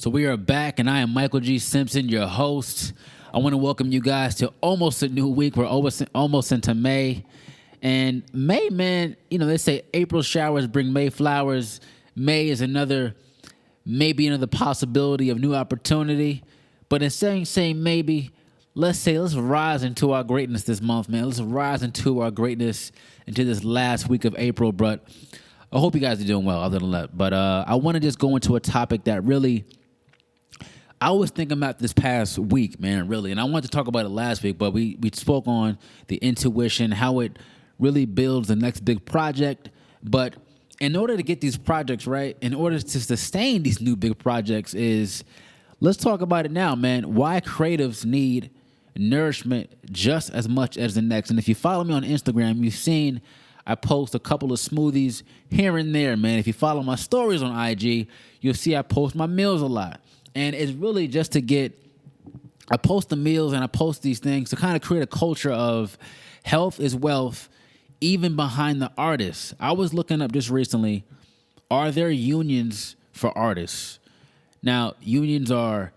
So we are back, and I am Michael G. Simpson, your host. I want to welcome you guys to almost a new week. We're almost into May. And May, man, they say April showers bring May flowers. May is maybe another possibility of new opportunity. But in saying maybe, let's rise into our greatness this month, man. Let's rise into our greatness into this last week of April. But I hope you guys are doing well other than that. But I want to just go into a topic that really I was thinking about this past week, man, really. And I wanted to talk about it last week, but we spoke on the intuition, how it really builds the next big project. But in order to get these projects right, in order to sustain these new big projects let's talk about it now, man. Why creatives need nourishment just as much as the next. And if you follow me on Instagram, you've seen I post a couple of smoothies here and there, man. If you follow my stories on IG, you'll see I post my meals a lot. And it's really just I post the meals and I post these things to kind of create a culture of health is wealth, even behind the artists. I was looking up just recently, are there unions for artists? Now, unions are,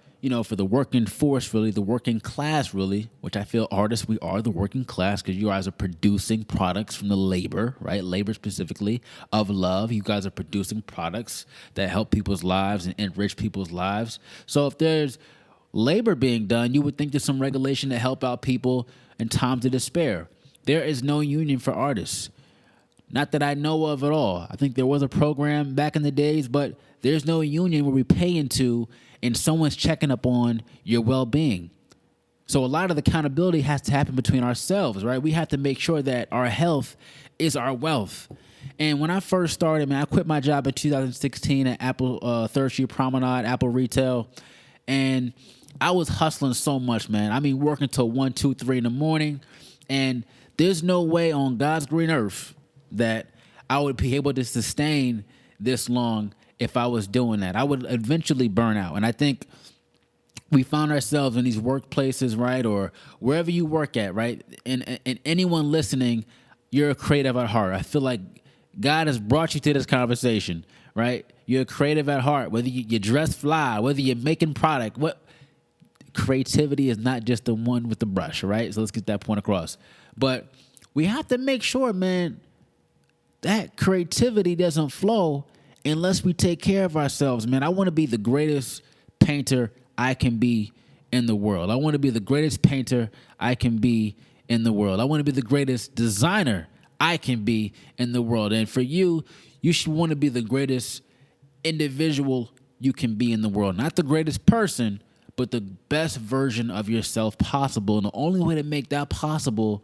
for the working force, really, the working class, really, which I feel artists, we are the working class because you guys are producing products from the labor, right? Labor specifically of love. You guys are producing products that help people's lives and enrich people's lives. So if there's labor being done, you would think there's some regulation to help out people in times of despair. There is no union for artists. Not that I know of at all. I think there was a program back in the days, but there's no union where we pay into and someone's checking up on your well-being. So a lot of the accountability has to happen between ourselves, right? We have to make sure that our health is our wealth. And when I first started, man, I quit my job in 2016 at Apple 3rd Street Promenade, Apple Retail, and I was hustling so much, man. I mean, working till 1, 2, 3 in the morning, and there's no way on God's green earth that I would be able to sustain this long if I was doing that. I would eventually burn out. And I think we found ourselves in these workplaces, right, or wherever you work at, right, and anyone listening, you're a creative at heart. I feel like God has brought you to this conversation, right? You're a creative at heart, whether you dress fly, whether you're making product. Creativity is not just the one with the brush, right? So let's get that point across. But we have to make sure, man, that creativity doesn't flow unless we take care of ourselves, man. I want to be the greatest painter I can be in the world. I want to be the greatest painter I can be in the world. I want to be the greatest designer I can be in the world. And for you, you should want to be the greatest individual you can be in the world. Not the greatest person, but the best version of yourself possible. And the only way to make that possible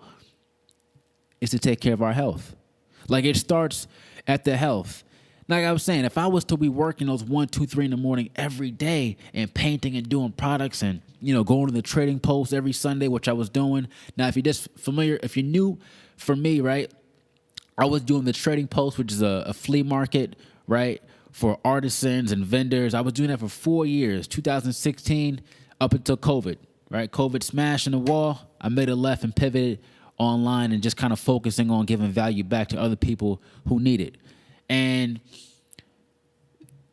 is to take care of our health. Like, it starts at the health. Like I was saying, if I was to be working those 1, 2, 3 in the morning every day and painting and doing products and, going to the trading post every Sunday, which I was doing. Now, if you're new for me, right, I was doing the trading post, which is a flea market, right, for artisans and vendors. I was doing that for 4 years, 2016 up until COVID, right? COVID smashed in the wall. I made a left and pivoted online and just kind of focusing on giving value back to other people who need it. And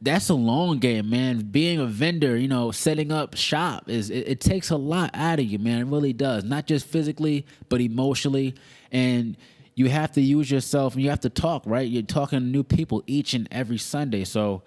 that's a long game, man. Being a vendor, setting up shop it takes a lot out of you, man. It really does. Not just physically, but emotionally. And you have to use yourself and you have to talk, right? You're talking to new people each and every Sunday. So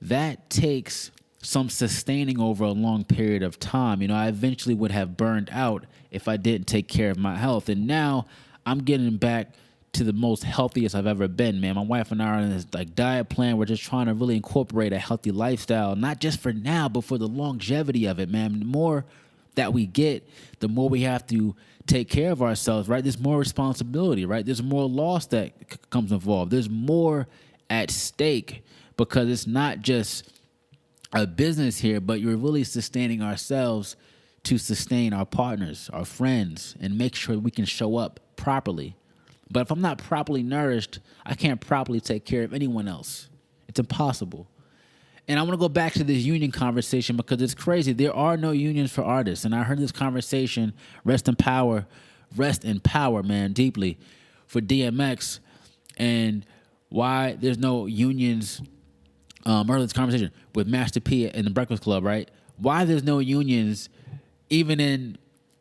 that takes some sustaining over a long period of time. I eventually would have burned out if I didn't take care of my health. And now I'm getting back to the most healthiest I've ever been, man. My wife and I are on this diet plan. We're just trying to really incorporate a healthy lifestyle, not just for now, but for the longevity of it, man. The more that we get, the more we have to take care of ourselves, right? There's more responsibility, right? There's more loss that comes involved. There's more at stake because it's not just a business here, but you're really sustaining ourselves to sustain our partners, our friends, and make sure we can show up properly. But if I'm not properly nourished, I can't properly take care of anyone else. It's impossible. And I want to go back to this union conversation because it's crazy. There are no unions for artists. And I heard this conversation, rest in power, man, deeply, for DMX and why there's no unions earlier this conversation with Master P in the Breakfast Club, right? Why there's no unions even in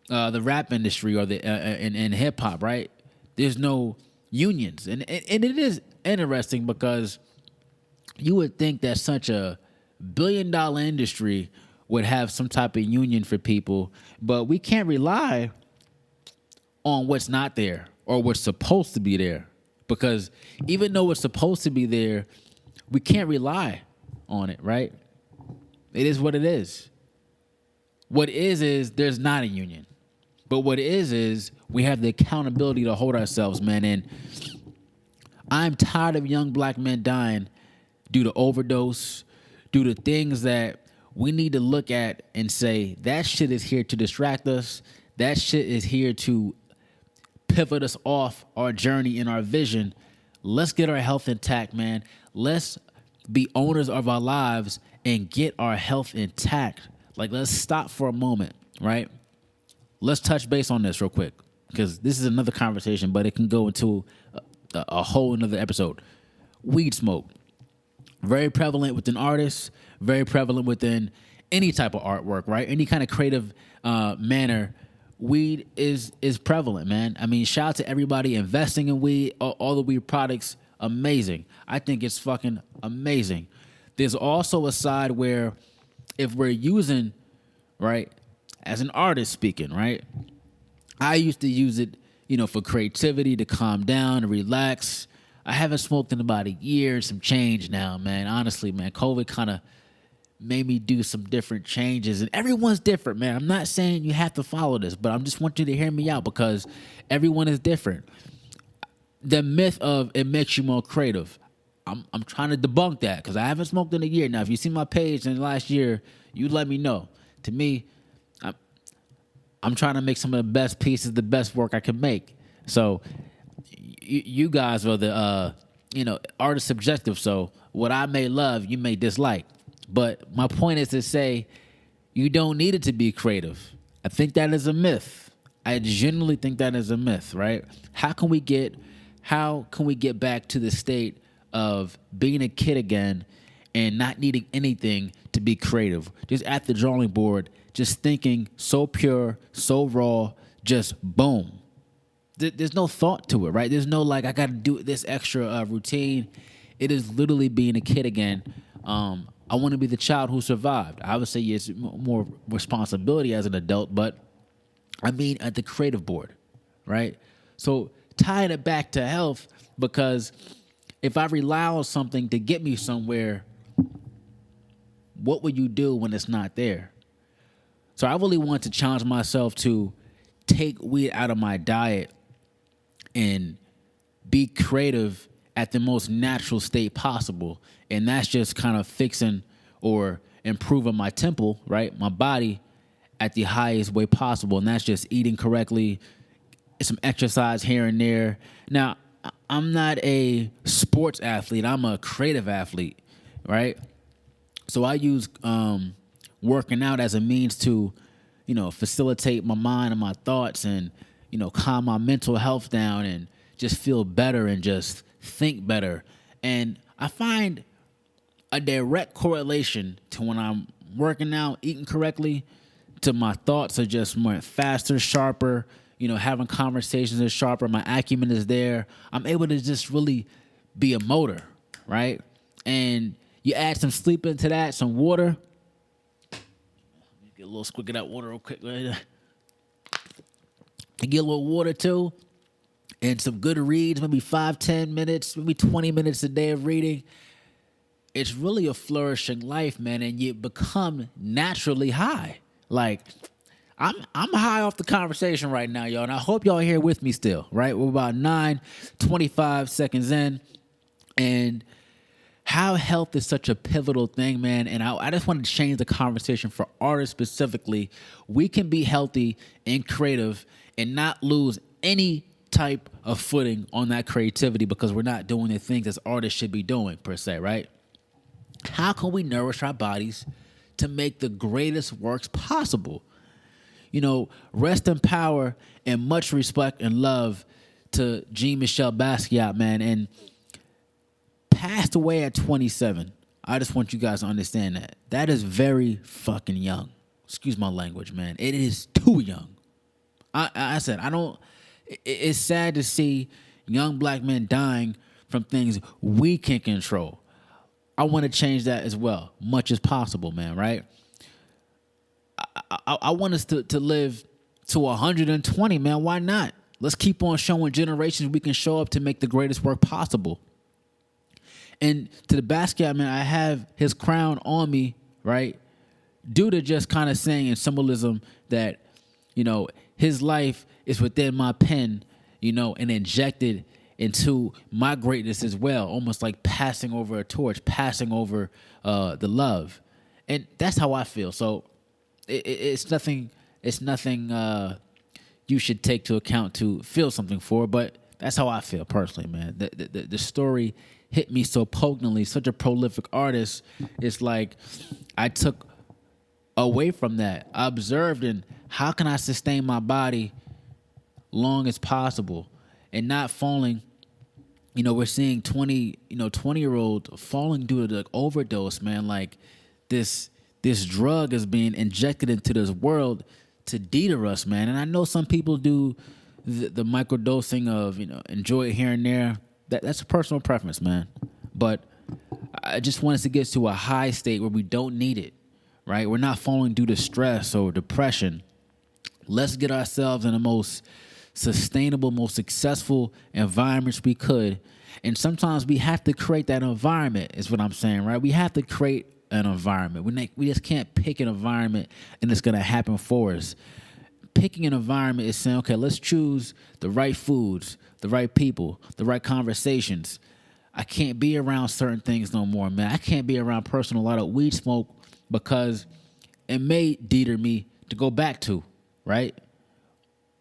the rap industry or the in hip hop, right? There's no unions, and it is interesting because you would think that such a billion-dollar industry would have some type of union for people, but we can't rely on what's not there or what's supposed to be there, because even though it's supposed to be there, we can't rely on it, right? It is what it is. What is there's not a union. But what is we have the accountability to hold ourselves, man. And I'm tired of young black men dying due to overdose, due to things that we need to look at and say, that shit is here to distract us. That shit is here to pivot us off our journey and our vision. Let's get our health intact, man. Let's be owners of our lives and get our health intact. Like, let's stop for a moment, right? Let's touch base on this real quick, because this is another conversation, but it can go into a whole another episode. Weed smoke. Very prevalent within artists, very prevalent within any type of artwork, right? Any kind of creative manner. Weed is prevalent, man. I mean, shout out to everybody investing in weed, all the weed products, amazing. I think it's fucking amazing. There's also a side where if we're using, right, as an artist speaking, right, I used to use it, for creativity, to calm down, to relax. I haven't smoked in about a year, some change now, man. Honestly, man, COVID kind of made me do some different changes, and everyone's different, man. I'm not saying you have to follow this, but I just want you to hear me out, because everyone is different. The myth of it makes you more creative, I'm trying to debunk that, because I haven't smoked in a year. Now, if you see my page in the last year, you let me know. To me, I'm trying to make some of the best pieces, the best work I can make. So you guys are the, art is subjective. So what I may love, you may dislike. But my point is to say you don't need it to be creative. I think that is a myth. I genuinely think that is a myth, right? How can we get back to the state of being a kid again and not needing anything to be creative? Just at the drawing board, just thinking so pure, so raw, just boom. There's no thought to it, right? There's no I got to do this extra routine. It is literally being a kid again. I want to be the child who survived. I would say it's more responsibility as an adult, but I mean at the creative board, right? So tying it back to health, because if I rely on something to get me somewhere, what would you do when it's not there? So I really want to challenge myself to take weed out of my diet and be creative at the most natural state possible. And that's just kind of fixing or improving my temple, right? My body at the highest way possible. And that's just eating correctly, some exercise here and there. Now, I'm not a sports athlete. I'm a creative athlete, right? So I use working out as a means to, facilitate my mind and my thoughts and, calm my mental health down and just feel better and just think better. And I find a direct correlation to when I'm working out, eating correctly, to my thoughts are just more faster, sharper, having conversations is sharper. My acumen is there. I'm able to just really be a motor, right? And you add some sleep into that, some water. Get a little squick of that water real quick. Right? Get a little water too. And some good reads, maybe 5-10 minutes, maybe 20 minutes a day of reading. It's really a flourishing life, man, and you become naturally high. Like, I'm high off the conversation right now, y'all, and I hope y'all are here with me still, right? We're about 25 seconds in, and how health is such a pivotal thing, man, and I just want to change the conversation for artists specifically. We can be healthy and creative and not lose any type of footing on that creativity because we're not doing the things as artists should be doing, per se, right? How can we nourish our bodies to make the greatest works possible? Rest in power and much respect and love to Jean-Michel Basquiat, man, and passed away at 27. I just want you guys to understand that. That is very fucking young. Excuse my language, man. It is too young. I said, I don't, it's sad to see young black men dying from things we can control. I want to change that as well, much as possible, man, right? I want us to live to 120, man. Why not? Let's keep on showing generations we can show up to make the greatest work possible. And to the Basquiat, man, I have his crown on me, right? Due to just kind of saying in symbolism that, his life is within my pen, and injected into my greatness as well, almost like passing over a torch, passing over the love. And that's how I feel. So it's nothing you should take to account to feel something for, but that's how I feel personally, man. The story hit me so potently, such a prolific artist. It's like I took away from that. I observed and how can I sustain my body long as possible and not falling. We're seeing 20-year-old falling due to the overdose, man. Like this drug is being injected into this world to deter us, man. And I know some people do the microdosing of, enjoy it here and there. That's a personal preference, man. But I just want us to get to a high state where we don't need it, right? We're not falling due to stress or depression. Let's get ourselves in the most sustainable, most successful environments we could. And sometimes we have to create that environment, is what I'm saying, right? We have to create an environment. We just can't pick an environment and it's going to happen for us. Picking an environment is saying, okay, let's choose the right foods, the right people, the right conversations. I can't be around certain things no more, man. I can't be around a lot of weed smoke because it may deter me to go back to, right?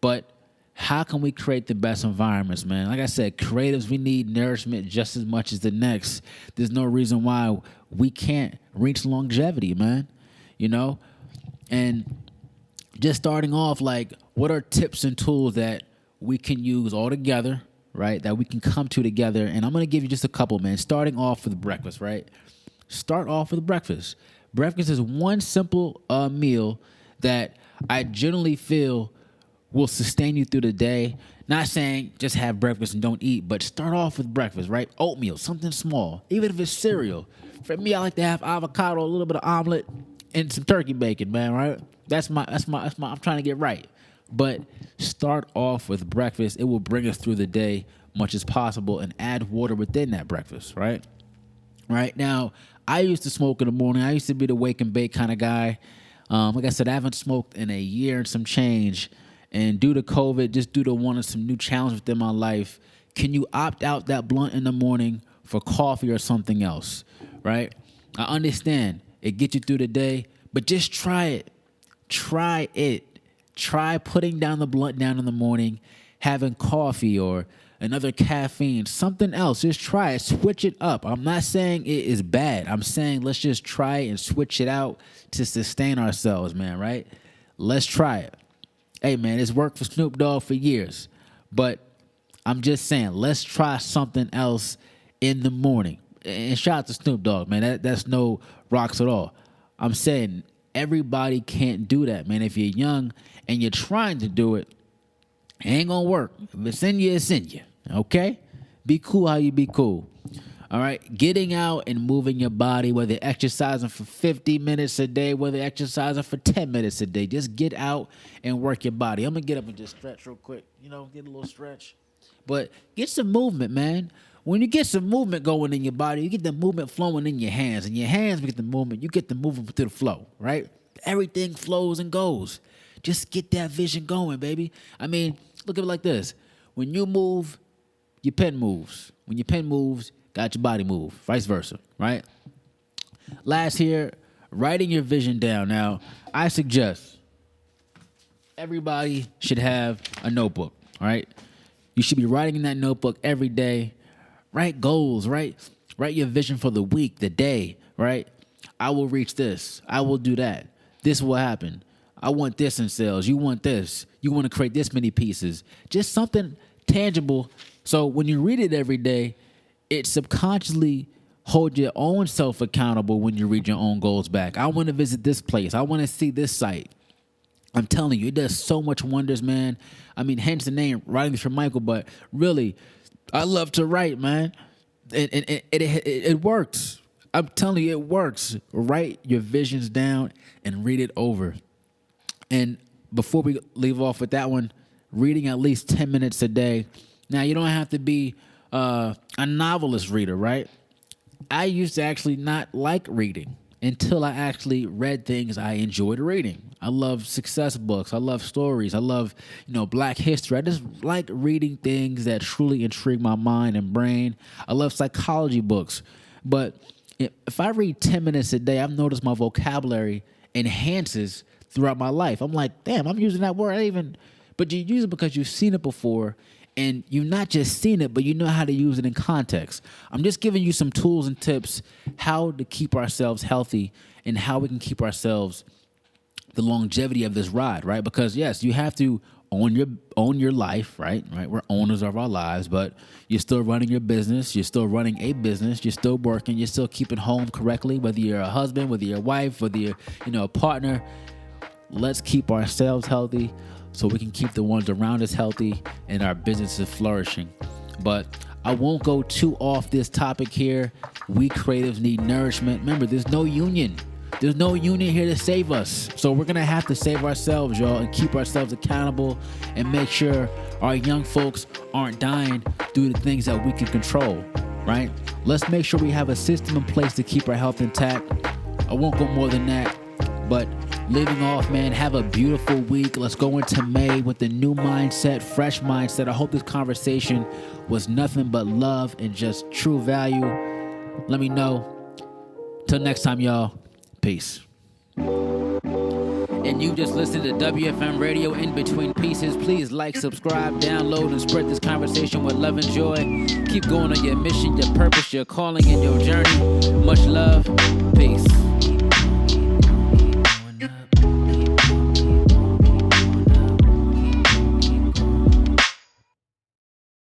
But how can we create the best environments, man? Like I said, creatives, we need nourishment just as much as the next. There's no reason why we can't reach longevity, man. And just starting off, like, what are tips and tools that we can use all together, right? That we can come to together. And I'm going to give you just a couple, man. Starting off with breakfast, right? Start off with breakfast. Breakfast is one simple meal that I generally feel will sustain you through the day. Not saying just have breakfast and don't eat, but start off with breakfast, right? Oatmeal, something small, even if it's cereal. For me, I like to have avocado, a little bit of omelet, and some turkey bacon, man, right? That's my I'm trying to get right. But start off with breakfast. It will bring us through the day much as possible and add water within that breakfast, right? Right now, I used to smoke in the morning. I used to be the wake and bake kind of guy. Like I said, I haven't smoked in a year and some change. And due to COVID, just due to wanting some new challenge within my life, can you opt out that blunt in the morning for coffee or something else, right? I understand it gets you through the day, but just try it. Try it. Try putting down the blunt down in the morning, having coffee or another caffeine, something else. Just try it. Switch it up. I'm not saying it is bad. I'm saying let's just try it and switch it out to sustain ourselves, man, right? Let's try it. Hey, man, it's worked for Snoop Dogg for years. But I'm just saying, let's try something else in the morning. And shout out to Snoop Dogg, man. That's no rocks at all. I'm saying everybody can't do that, man. If you're young and you're trying to do it, it ain't going to work. If it's in you, it's in you. Okay? Be cool how you be cool. All right? Getting out and moving your body, whether exercising for 50 minutes a day, whether exercising for 10 minutes a day. Just get out and work your body. I'm going to get up and just stretch real quick. Get a little stretch. But get some movement, man. When you get some movement going in your body, you get the movement flowing in your hands. And your hands get the movement. You get the movement through the flow, right? Everything flows and goes. Just get that vision going, baby. I mean, look at it like this. When you move, your pen moves. When your pen moves, got your body move. Vice versa, right? Last here, writing your vision down. Now, I suggest everybody should have a notebook, all right? You should be writing in that notebook every day. Write goals, right? Write your vision for the week, the day, right? I will reach this. I will do that. This will happen. I want this in sales. You want this. You want to create this many pieces. Just something tangible. So when you read it every day, it subconsciously hold your own self accountable when you read your own goals back. I want to visit this place. I want to see this site. I'm telling you, it does so much wonders, man. I mean, hence the name, Writing for Michael, but really, I love to write, man. It works. I'm telling you, it works. Write your visions down and read it over. And before we leave off with that one, reading at least 10 minutes a day. Now, you don't have to be a novelist reader, right? I used to actually not like reading until I actually read things I enjoyed reading. I love success books. I love stories. I love, Black history. I just like reading things that truly intrigue my mind and brain. I love psychology books. But if I read 10 minutes a day, I've noticed my vocabulary enhances throughout my life. I'm like, damn, I'm using that word. But you use it because you've seen it before. And you've not just seen it, but you know how to use it in context. I'm just giving you some tools and tips how to keep ourselves healthy and how we can keep ourselves the longevity of this ride, right? Because yes, you have to own your life, right? We're owners of our lives, but you're still running your business. You're still running a business. You're still working. You're still keeping home correctly, whether you're a husband, whether you're a wife, whether you're a partner. Let's keep ourselves healthy, so we can keep the ones around us healthy and our businesses flourishing. But I won't go too off this topic here. We creatives need nourishment. Remember, there's no union. There's no union here to save us. So we're going to have to save ourselves, y'all, and keep ourselves accountable and make sure our young folks aren't dying due to things that we can control, right? Let's make sure we have a system in place to keep our health intact. I won't go more than that, but leaving off, man, have a beautiful week. Let's go into May with a new mindset, fresh mindset. I hope this conversation was nothing but love and just true value. Let me know. Till next time, y'all. Peace. And you just listened to WFM Radio In Between Pieces. Please like, subscribe, download, and spread this conversation with love and joy. Keep going on your mission, your purpose, your calling, and your journey. Much love. Peace.